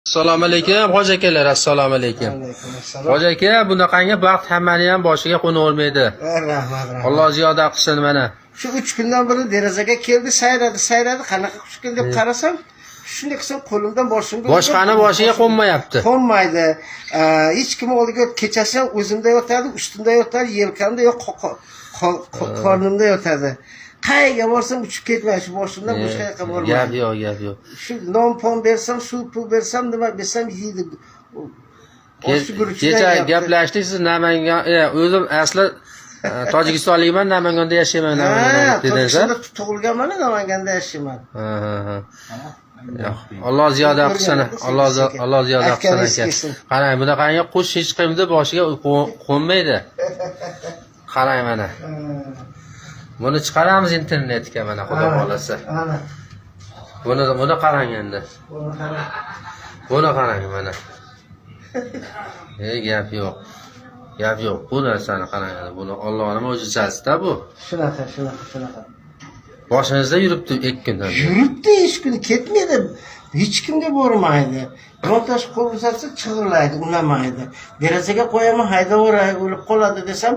Assalomu alaykum, hoji akalar, assalomu alaykum. Hoji aka, bunaqangi baxt hammani ham boshiga qo'navermaydi. Rahmat. Alloh ziyoda qilsin mana. Shu 3 kundan beri derazaga keldi, sayradi, qanaqa qush keldi deb qarasam, shunday qilsam qo'limdan boshimga Boshqani boshiga qo'nmayapti. Qo'nmaydi. Hech kim oldiga kechasi ham o'zimda yotadi, ustimda yotadi, yelkamda yo'q, qornimda yotadi. Qayga borsam uchib ketmaydi, shu boshimdan boshqa yoqqa bormaydi. Gap yo'q. Shu non pon bersam, suv pul bersam, nima bersam yeydi. Kecha gaplashdik, siz Namangan, o'zim asli Tojikistonlikman, Namanganda yashayman, dedingiz. Tug'ilganman, Namanganda yashayman. Alloh ziyoda qilsin. Alloh ziyoda qilsin aka. Qarang, bunaqangi qush hech kimni boshiga qo'nmaydi. Qarang mana. Buni chiqaramiz internetga mana, xudo xolasa. Buni qarang endi. Buni qarang mana. Gap yo'q. Bu narsani qarang, buni Allohning mo'jizasi-da bu. Shunaqa. Boshingizda yuribdi 2 kundan. Yuribdi, hech kun ketmaydi. Hech kimga bormaydi. Birontash qo'l uzatsa chig'irlaydi, unamaydi. Derazaga qo'yaman, haydaveradi, o'lib qoladi desam,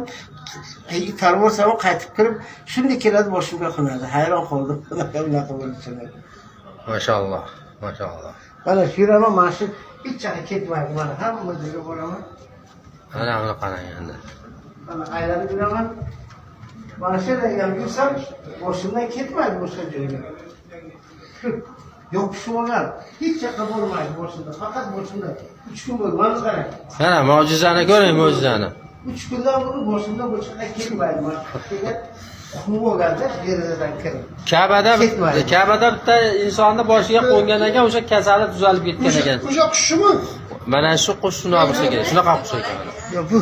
tarvorsam qaytib kirib, shunday keladi boshimga qo'nadi. Hayron qoldim. Unaqa bo'lishini. Mashalloh. Mana shu yuraman, mana shu hech joyga ketmaydi. Mana hamma joyga boraman. Mana buni qarang endi. Mana aylanib yuraman. Mana shu yerga yursam, boshimdan ketmaydi boshqa joyga. Yopishib olgan. Hech yoqqa bormaydi boshimda. Faqat boshimda 3 kun bo'ldi. Mana qarang. Mana mo'jizani ko'ring, mo'jizani. 3 kundan beri boshimda boshqa ketmaydi. Mana qum bo'lganda derazadan kirib. Ka'bada bitta insonni boshiga qo'ngan ekan, o'sha kasali tuzalib ketgan ekan. O'sha qushmi? Mana shu qush shunaqa qush ekan. Shunaqa qush ekan. Yo'q, bu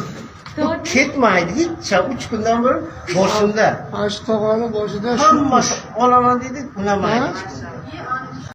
ketmaydi. Hech 3 kundan beri boshimda. Ash tog'ani boshida hammasi olaman dedi, unamaydi.